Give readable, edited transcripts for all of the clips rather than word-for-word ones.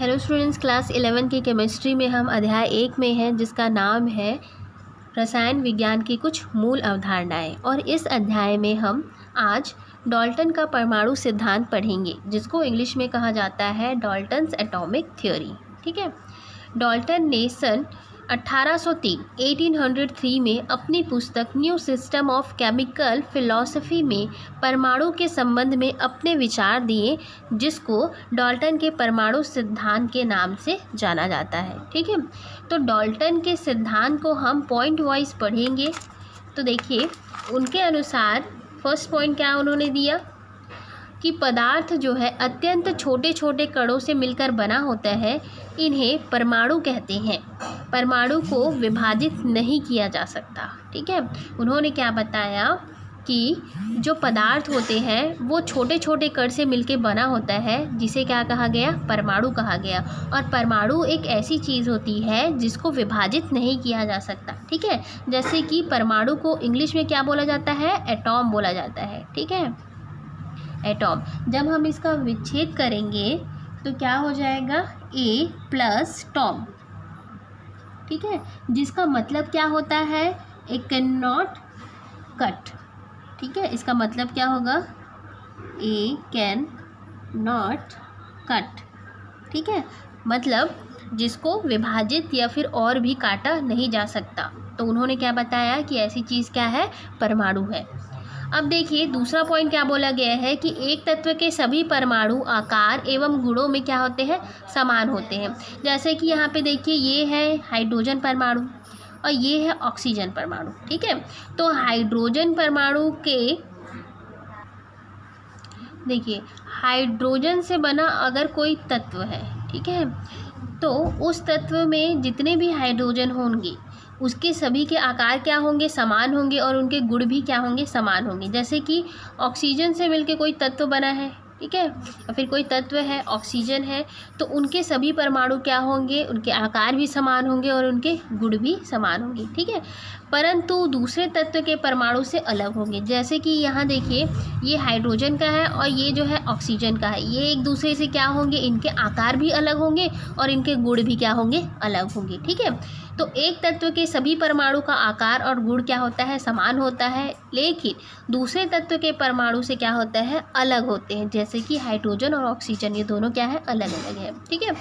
Hello students, class 11 की chemistry में हम अध्याय 1 में हैं जिसका नाम है रसायन विज्ञान की कुछ मूल अवधारणाएं। और इस अध्याय में हम आज डाल्टन का परमाणु सिद्धांत पढ़ेंगे जिसको इंग्लिश में कहा जाता है डाल्टन्स एटॉमिक थ्योरी। ठीक है। डाल्टन ने सन 1803 में अपनी पुस्तक new system of chemical philosophy में परमाणु के संबंध में अपने विचार दिए, जिसको डाल्टन के परमाणु सिद्धांत के नाम से जाना जाता है। ठीक है। तो डाल्टन के सिद्धांत को हम पॉइंट वाइज पढ़ेंगे। तो देखिए, उनके अनुसार फर्स्ट पॉइंट क्या उन्होंने दिया कि पदार्थ जो है अत्यंत छोटे छोटे कणों से मिलकर बना होता है, इन्हें परमाणु कहते हैं। परमाणु को विभाजित नहीं किया जा सकता। ठीक है। उन्होंने क्या बताया कि जो पदार्थ होते हैं वो छोटे छोटे कण से मिलकर बना होता है, जिसे क्या कहा गया, परमाणु कहा गया। और परमाणु एक ऐसी चीज़ होती है जिसको विभाजित नहीं किया जा सकता। ठीक है। जैसे कि परमाणु को इंग्लिश में क्या बोला जाता है, एटॉम बोला जाता है। ठीक है, एटॉम। जब हम इसका विच्छेद करेंगे तो क्या हो जाएगा, ए प्लस टॉम। ठीक है, जिसका मतलब क्या होता है, ए कैन नॉट कट। ठीक है, इसका मतलब क्या होगा, ए कैन नॉट कट। ठीक है, मतलब जिसको विभाजित या फिर और भी काटा नहीं जा सकता। तो उन्होंने क्या बताया कि ऐसी चीज़ क्या है, परमाणु है। अब देखिए, दूसरा पॉइंट क्या बोला गया है कि एक तत्व के सभी परमाणु आकार एवं गुणों में क्या होते हैं, समान होते हैं। जैसे कि यहाँ पे देखिए, ये है हाइड्रोजन परमाणु और ये है ऑक्सीजन परमाणु। ठीक है। तो हाइड्रोजन परमाणु के देखिए, हाइड्रोजन से बना अगर कोई तत्व है, ठीक है, तो उस तत्व में जितने भी हाइड्रोजन होंगे उसके सभी के आकार क्या होंगे, समान होंगे, और उनके गुण भी क्या होंगे, समान होंगे। जैसे कि ऑक्सीजन से मिलके कोई तत्व बना है, ठीक है, या फिर कोई तत्व है, ऑक्सीजन है, तो उनके सभी परमाणु क्या होंगे, उनके आकार भी समान होंगे और उनके गुण भी समान होंगे। ठीक है। परंतु दूसरे तत्व के परमाणु से अलग होंगे। जैसे कि यहाँ देखिए, ये हाइड्रोजन का है और ये जो है ऑक्सीजन का है। ये एक दूसरे से क्या होंगे, इनके आकार भी अलग होंगे और इनके गुण भी क्या होंगे, अलग होंगे। ठीक है। तो एक तत्व के सभी परमाणु का आकार और गुण क्या होता है, समान होता है, लेकिन दूसरे तत्व के परमाणु से क्या होता है, अलग होते हैं। जैसे कि हाइड्रोजन और ऑक्सीजन, ये दोनों क्या है, अलग अलग है। ठीक है।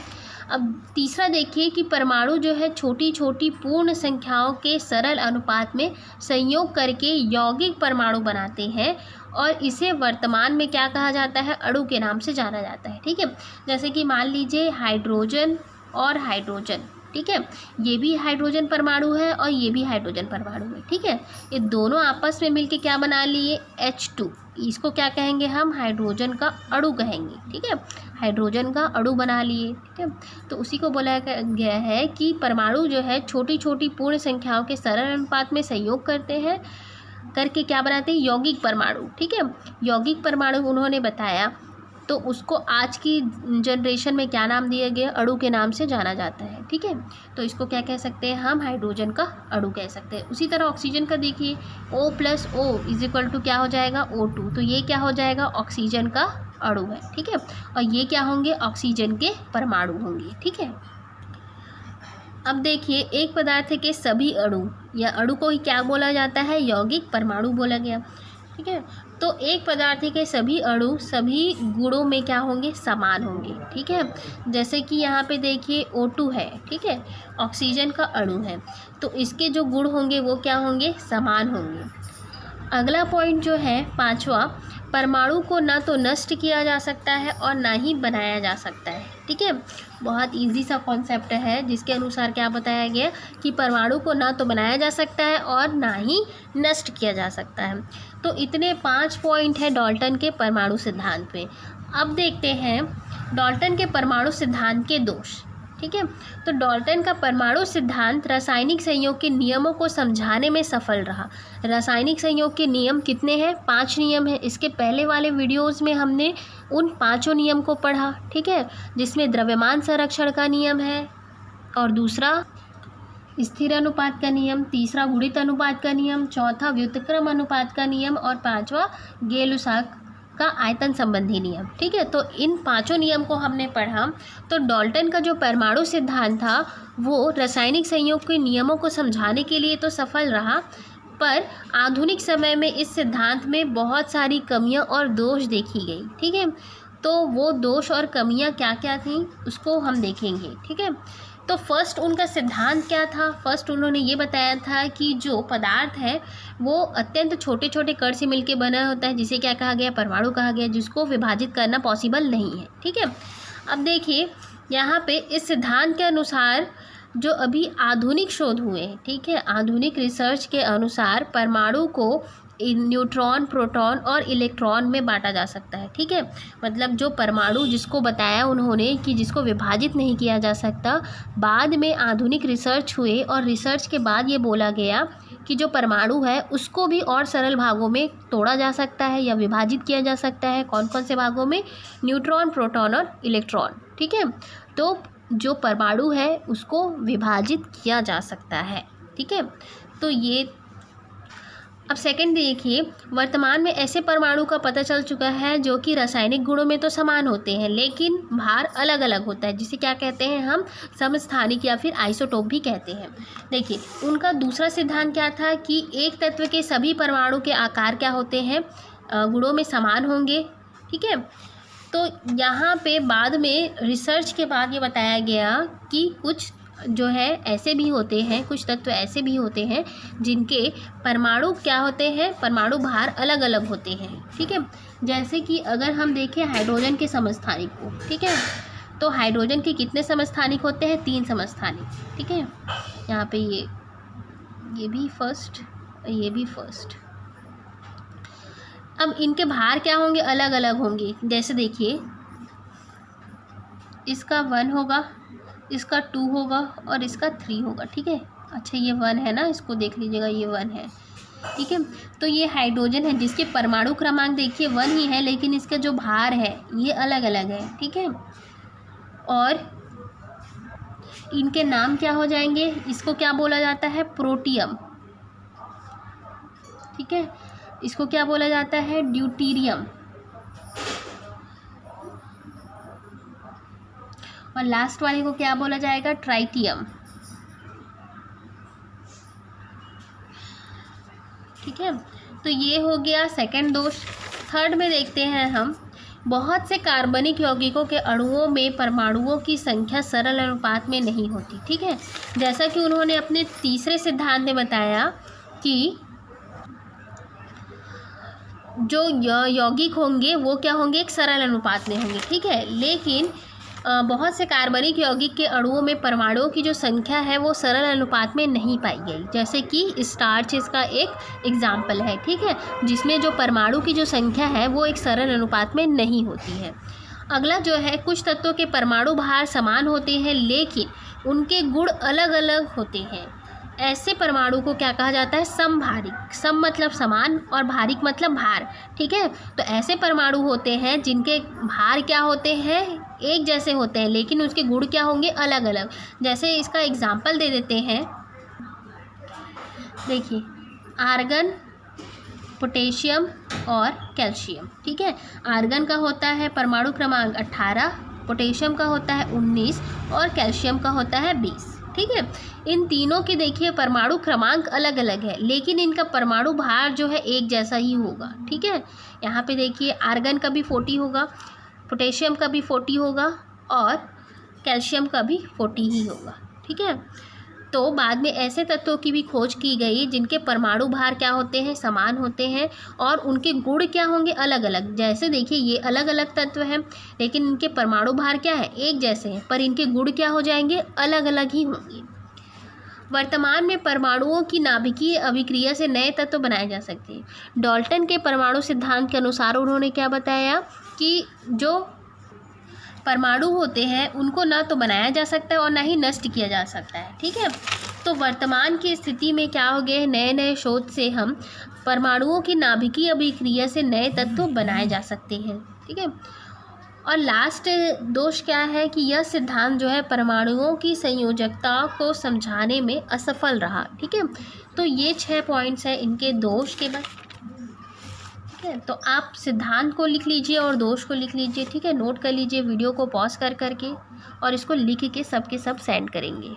अब तीसरा देखिए कि परमाणु जो है छोटी छोटी पूर्ण संख्याओं के सरल अनुपात में संयोग करके यौगिक परमाणु बनाते हैं, और इसे वर्तमान में क्या कहा जाता है, अणु के नाम से जाना जाता है। ठीक है। जैसे कि मान लीजिए हाइड्रोजन और हाइड्रोजन, ठीक है, ये भी हाइड्रोजन परमाणु है और ये भी हाइड्रोजन परमाणु है। ठीक है। ये दोनों आपस में मिलके क्या बना लिए, H2। इसको क्या कहेंगे हम, हाइड्रोजन का अणु कहेंगे। ठीक है, हाइड्रोजन का अणु बना लिए। ठीक है। तो उसी को बोला गया है कि परमाणु जो है छोटी छोटी पूर्ण संख्याओं के सरल अनुपात में संयोग करते हैं, करके क्या बनाते हैं, यौगिक परमाणु। ठीक है। यौगिक परमाणु उन्होंने बताया, तो उसको आज की जनरेशन में क्या नाम दिया गया, अणु के नाम से जाना जाता है। ठीक है। तो इसको क्या कह सकते हैं हम, हाइड्रोजन का अणु कह सकते हैं। उसी तरह ऑक्सीजन का देखिए, O + O = क्या हो जाएगा, O2। तो ये क्या हो जाएगा, ऑक्सीजन का अणु है। ठीक है। और ये क्या होंगे, ऑक्सीजन के परमाणु होंगे। ठीक है। अब देखिए, एक पदार्थ के सभी अणु या अणु को ही क्या बोला जाता है, यौगिक परमाणु बोला गया। ठीक है। तो एक पदार्थ के सभी अणु सभी गुणों में क्या होंगे, समान होंगे। ठीक है। जैसे कि यहाँ पे देखिए O2 है, ठीक है, ऑक्सीजन का अणु है, तो इसके जो गुण होंगे वो क्या होंगे, समान होंगे। अगला पॉइंट जो है पांचवा, परमाणु को ना तो नष्ट किया जा सकता है और ना ही बनाया जा सकता है। ठीक है। बहुत इजी सा कॉन्सेप्ट है, जिसके अनुसार क्या बताया गया कि परमाणु को ना तो बनाया जा सकता है और ना ही नष्ट किया जा सकता है। तो इतने 5 पॉइंट है डाल्टन के परमाणु सिद्धांत में। अब देखते हैं डाल्टन के परमाणु सिद्धांत के दोष। ठीक है। तो डाल्टन का परमाणु सिद्धांत रासायनिक संयोग के नियमों को समझाने में सफल रहा। रासायनिक संयोग के नियम कितने हैं, 5 नियम हैं। इसके पहले वाले वीडियोस में हमने उन 5 नियम को पढ़ा। ठीक है, जिसमें द्रव्यमान संरक्षण का नियम है, और दूसरा स्थिर अनुपात का नियम, तीसरा गुणित अनुपात का नियम, चौथा व्युत्क्रम अनुपात का नियम, और 5वां गेलुसाक उसका आयतन संबंधी नियम। ठीक है, तो इन पांचों नियम को हमने पढ़ा। तो डाल्टन का जो परमाणु सिद्धांत था वो रासायनिक संयोग के नियमों को समझाने के लिए तो सफल रहा, पर आधुनिक समय में इस सिद्धांत में बहुत सारी कमियां और दोष देखी गई। ठीक है, तो वो दोष और कमियां क्या क्या थी उसको हम देखेंगे। ठीक है, तो फर्स्ट उनका सिद्धांत क्या था। फर्स्ट उन्होंने ये बताया था कि जो पदार्थ है वो अत्यंत छोटे छोटे कण से मिलकर बना होता है, जिसे क्या कहा गया, परमाणु कहा गया, जिसको विभाजित करना पॉसिबल नहीं है। ठीक है, अब देखिए यहाँ पे इस सिद्धांत के अनुसार जो अभी आधुनिक शोध हुए, ठीक है, आधुनिक रिसर्च के अनुसार परमाणु को न्यूट्रॉन, प्रोटॉन और इलेक्ट्रॉन में बांटा जा सकता है। ठीक है, मतलब जो परमाणु जिसको बताया उन्होंने कि जिसको विभाजित नहीं किया जा सकता, बाद में आधुनिक रिसर्च हुए और रिसर्च के बाद ये बोला गया कि जो परमाणु है उसको भी और सरल भागों में तोड़ा जा सकता है या विभाजित किया जा सकता है। कौन कौन से भागों में, न्यूट्रॉन, प्रोटॉन और इलेक्ट्रॉन। ठीक है, तो जो परमाणु है उसको विभाजित किया जा सकता है। ठीक है, तो ये अब सेकंड देखिए, वर्तमान में ऐसे परमाणु का पता चल चुका है जो कि रासायनिक गुणों में तो समान होते हैं लेकिन भार अलग अलग होता है, जिसे क्या कहते हैं हम, समस्थानिक या फिर आइसोटोप भी कहते हैं। देखिए उनका दूसरा सिद्धांत क्या था कि एक तत्व के सभी परमाणु के आकार क्या होते हैं, गुणों में समान होंगे। ठीक है, तो यहाँ पे बाद में रिसर्च के बाद ये बताया गया कि कुछ जो है ऐसे भी होते हैं, कुछ तत्व ऐसे भी होते हैं जिनके परमाणु क्या होते हैं, परमाणु भार अलग अलग होते हैं। ठीक है, जैसे कि अगर हम देखें हाइड्रोजन के समस्थानिक को, ठीक है, तो हाइड्रोजन के कितने समस्थानिक होते हैं, 3 समस्थानिक। ठीक है, यहाँ पे ये भी फर्स्ट, ये भी फर्स्ट। अब इनके भार क्या होंगे, अलग अलग होंगे। जैसे देखिए इसका 1 होगा, इसका 2 होगा और इसका 3 होगा। ठीक है, अच्छा ये 1 है ना, इसको देख लीजिएगा, ये 1 है। ठीक है, तो ये हाइड्रोजन है जिसके परमाणु क्रमांक देखिए 1 ही है लेकिन इसका जो भार है ये अलग अलग है। ठीक है, और इनके नाम क्या हो जाएंगे, इसको क्या बोला जाता है, प्रोटियम। ठीक है, इसको क्या बोला जाता है, ड्यूटीरियम। और लास्ट वाले को क्या बोला जाएगा, ट्राइटियम। ठीक है, तो ये हो गया सेकंड दोष। थर्ड में देखते हैं हम, बहुत से कार्बनिक यौगिकों के अणुओं में परमाणुओं की संख्या सरल अनुपात में नहीं होती। ठीक है, जैसा कि उन्होंने अपने तीसरे सिद्धांत में बताया कि जो यौगिक होंगे वो क्या होंगे, एक सरल अनुपात में होंगे। ठीक है, लेकिन बहुत से कार्बनिक यौगिक के अणुओं में परमाणुओं की जो संख्या है वो सरल अनुपात में नहीं पाई गई, जैसे कि स्टार्च इसका एक एग्जाम्पल है। ठीक है, जिसमें जो परमाणु की जो संख्या है वो एक सरल अनुपात में नहीं होती है। अगला जो है, कुछ तत्वों के परमाणु भार समान होते हैं लेकिन उनके गुण अलग अलग होते हैं। ऐसे परमाणु को क्या कहा जाता है, समभारिक। सम मतलब समान और भारिक मतलब भार। ठीक है, तो ऐसे परमाणु होते हैं जिनके भार क्या होते हैं, एक जैसे होते हैं लेकिन उसके गुण क्या होंगे, अलग अलग। जैसे इसका एग्जाम्पल दे देते हैं, देखिए आर्गन, पोटेशियम और कैल्शियम। ठीक है, आर्गन का होता है परमाणु क्रमांक 18, पोटेशियम का होता है 19 और कैल्शियम का होता है 20। ठीक है, इन तीनों के देखिए परमाणु क्रमांक अलग अलग है लेकिन इनका परमाणु भार जो है एक जैसा ही होगा। ठीक है, यहाँ पे देखिए आर्गन का भी 40 होगा, पोटेशियम का भी 40 होगा और कैल्शियम का भी 40 ही होगा। ठीक है, तो बाद में ऐसे तत्वों की भी खोज की गई जिनके परमाणु भार क्या होते हैं, समान होते हैं और उनके गुण क्या होंगे, अलग अलग। जैसे देखिए ये अलग अलग तत्व हैं लेकिन इनके परमाणु भार क्या है, एक जैसे हैं, पर इनके गुण क्या हो जाएंगे, अलग अलग ही होंगे। वर्तमान में परमाणुओं की नाभिकीय अभिक्रिया से नए तत्व बनाए जा सकते हैं। डाल्टन के परमाणु सिद्धांत के अनुसार उन्होंने क्या बताया कि जो परमाणु होते हैं उनको ना तो बनाया जा सकता है और ना ही नष्ट किया जा सकता है। ठीक है, तो वर्तमान की स्थिति में क्या हो गए, नए नए शोध से हम परमाणुओं की नाभिकीय अभिक्रिया से नए तत्व बनाए जा सकते हैं। ठीक है, और लास्ट दोष क्या है कि यह सिद्धांत जो है परमाणुओं की संयोजकता को समझाने में असफल रहा। ठीक है, तो ये 6 पॉइंट्स हैं इनके दोष के बाद। ठीक है, तो आप सिद्धांत को लिख लीजिए और दोष को लिख लीजिए, ठीक है, नोट कर लीजिए वीडियो को पॉज कर करके, और इसको लिख के सब के सब सेंड करेंगे।